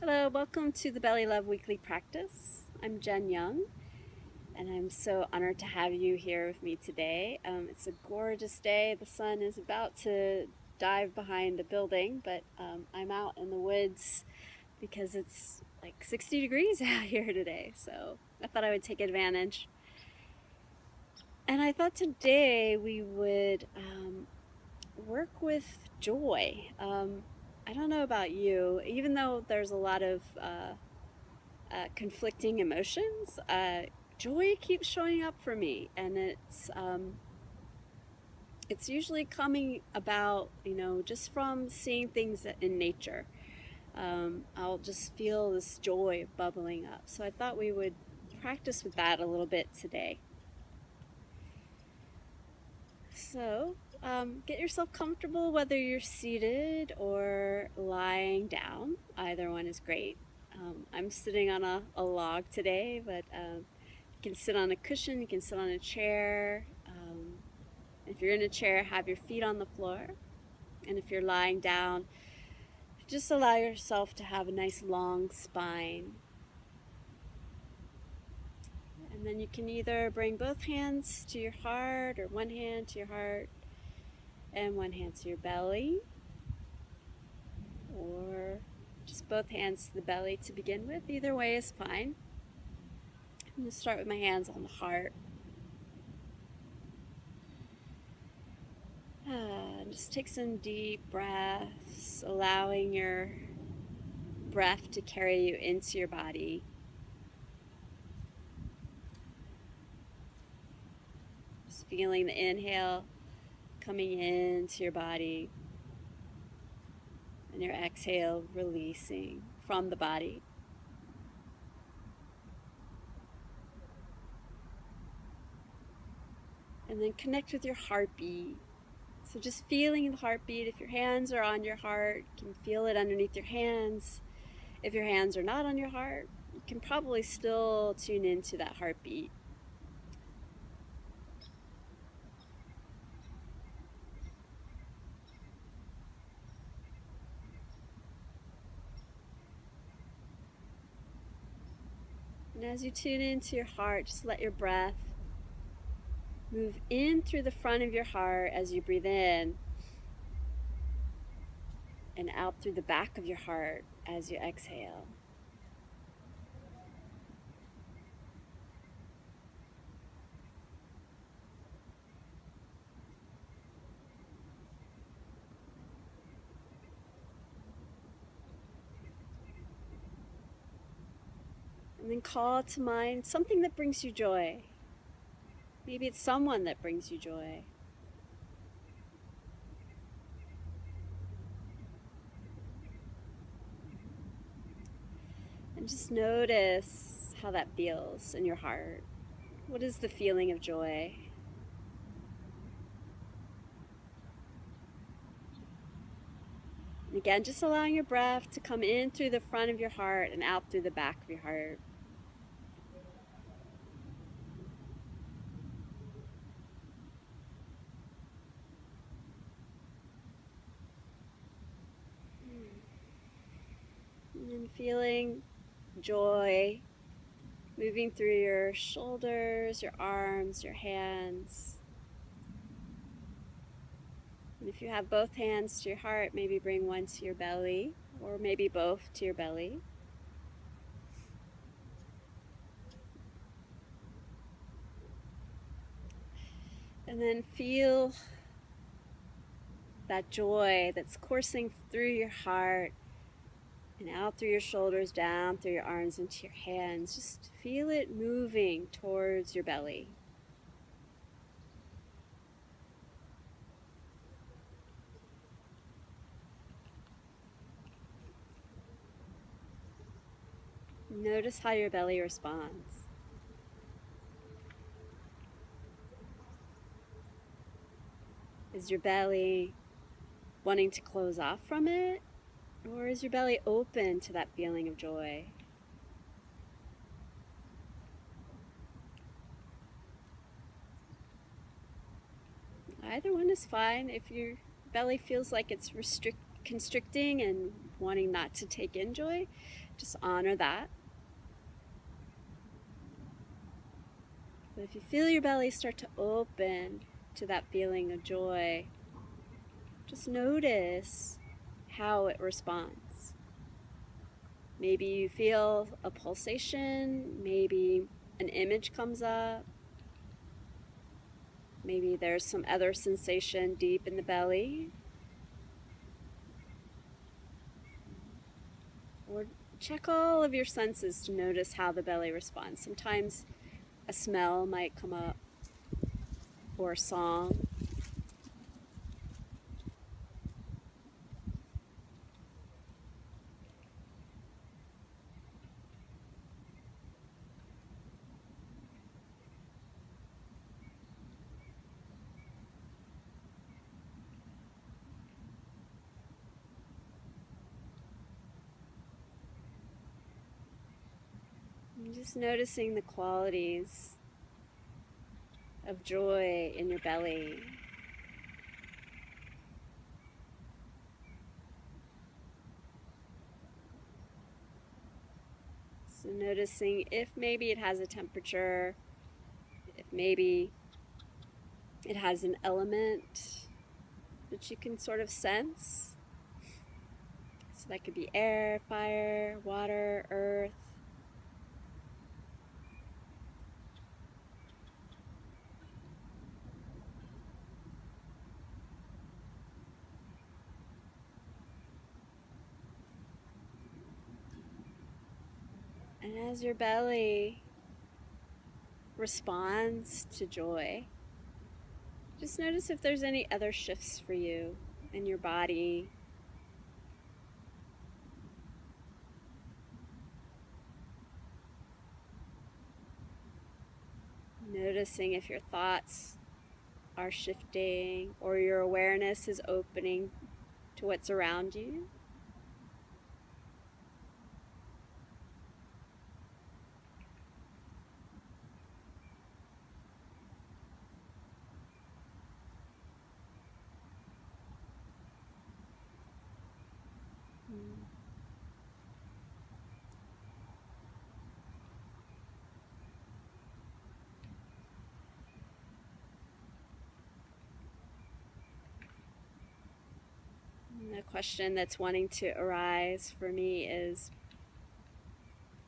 Hello, welcome to the Belly Love Weekly Practice. I'm Jen Young, and I'm so honored to have you here with me today. It's a gorgeous day. The sun is about to dive behind a building, but I'm out in the woods because it's like 60 degrees out here today, so I thought I would take advantage. And I thought today we would work with joy. I don't know about you, even though there's a lot of conflicting emotions, joy keeps showing up for me, and it's usually coming about, just from seeing things in nature. I'll just feel this joy bubbling up. So I thought we would practice with that a little bit today. So get yourself comfortable, whether you're seated or lying down. Either one is great. I'm sitting on a log today, but you can sit on a cushion, you can sit on a chair. If you're in a chair, have your feet on the floor. And if you're lying down, just allow yourself to have a nice long spine. And then you can either bring both hands to your heart, or one hand to your heart and one hand to your belly, or just both hands to the belly to begin with. Either way is fine. I'm going to start with my hands on the heart. Just take some deep breaths, allowing your breath to carry you into your body. Just feeling the inhale coming into your body, and your exhale releasing from the body. And then connect with your heartbeat. So just feeling the heartbeat. If your hands are on your heart, you can feel it underneath your hands. If your hands are not on your heart, you can probably still tune into that heartbeat. And as you tune into your heart, just let your breath move in through the front of your heart as you breathe in, and out through the back of your heart as you exhale. And then call to mind something that brings you joy. Maybe it's someone that brings you joy. And just notice how that feels in your heart. What is the feeling of joy? And again, just allowing your breath to come in through the front of your heart and out through the back of your heart. And then feeling joy moving through your shoulders, your arms, your hands. And if you have both hands to your heart, maybe bring one to your belly, or maybe both to your belly. And then feel that joy that's coursing through your heart and out through your shoulders, down through your arms, into your hands. Just feel it moving towards your belly. Notice how your belly responds. Is your belly wanting to close off from it? Or is your belly open to that feeling of joy? Either one is fine. If your belly feels like it's constricting and wanting not to take in joy, just honor that. But if you feel your belly start to open to that feeling of joy, just notice how it responds. Maybe you feel a pulsation, maybe an image comes up, maybe there's some other sensation deep in the belly. Or check all of your senses to notice how the belly responds. Sometimes a smell might come up, or a song. And just noticing the qualities of joy in your belly. So noticing if maybe it has a temperature, if maybe it has an element that you can sort of sense. So that could be air, fire, water, earth. And as your belly responds to joy, just notice if there's any other shifts for you in your body. Noticing if your thoughts are shifting or your awareness is opening to what's around you. The question that's wanting to arise for me is,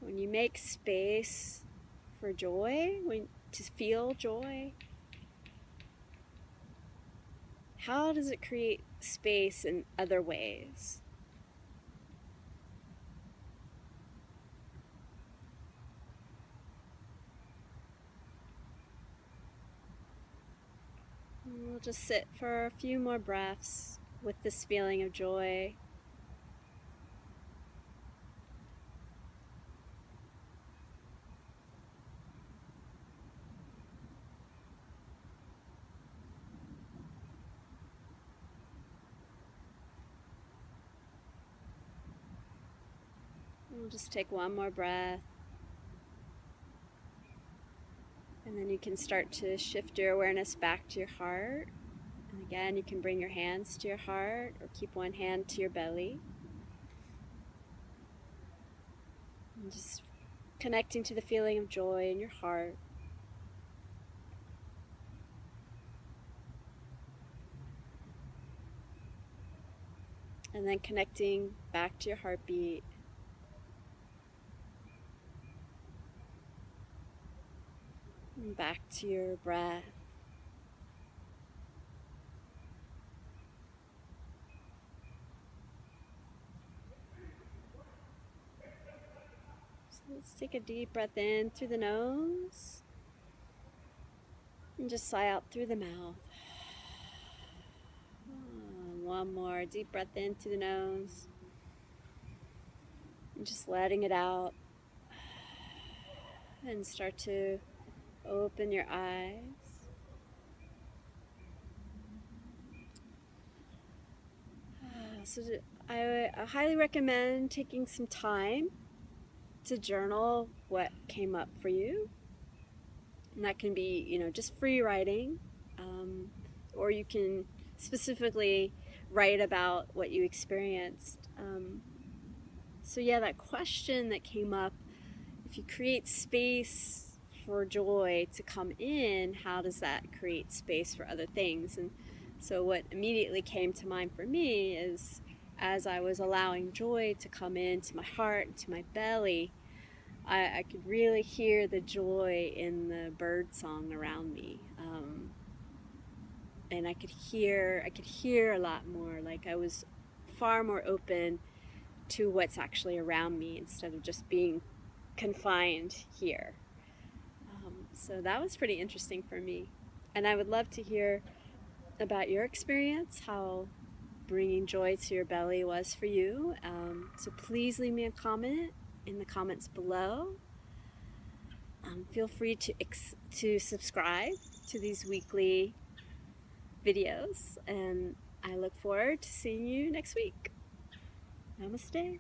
when you make space for joy, to feel joy, how does it create space in other ways? And we'll just sit for a few more breaths with this feeling of joy. We'll just take one more breath. And then you can start to shift your awareness back to your heart. And again, you can bring your hands to your heart or keep one hand to your belly. And just connecting to the feeling of joy in your heart. And then connecting back to your heartbeat. And back to your breath. So let's take a deep breath in through the nose. And just sigh out through the mouth. One more deep breath in through the nose. And just letting it out. And start to open your eyes. So I highly recommend taking some time to journal what came up for you. And that can be, just free writing. Or you can specifically write about what you experienced. So yeah, that question that came up, if you create space for joy to come in, how does that create space for other things? And so what immediately came to mind for me is, as I was allowing joy to come into my heart, into my belly, I could really hear the joy in the bird song around me. And I could hear a lot more, like I was far more open to what's actually around me instead of just being confined here. So that was pretty interesting for me. And I would love to hear about your experience, how bringing joy to your belly was for you. So please leave me a comment in the comments below. Feel free to subscribe to these weekly videos, and I look forward to seeing you next week. Namaste.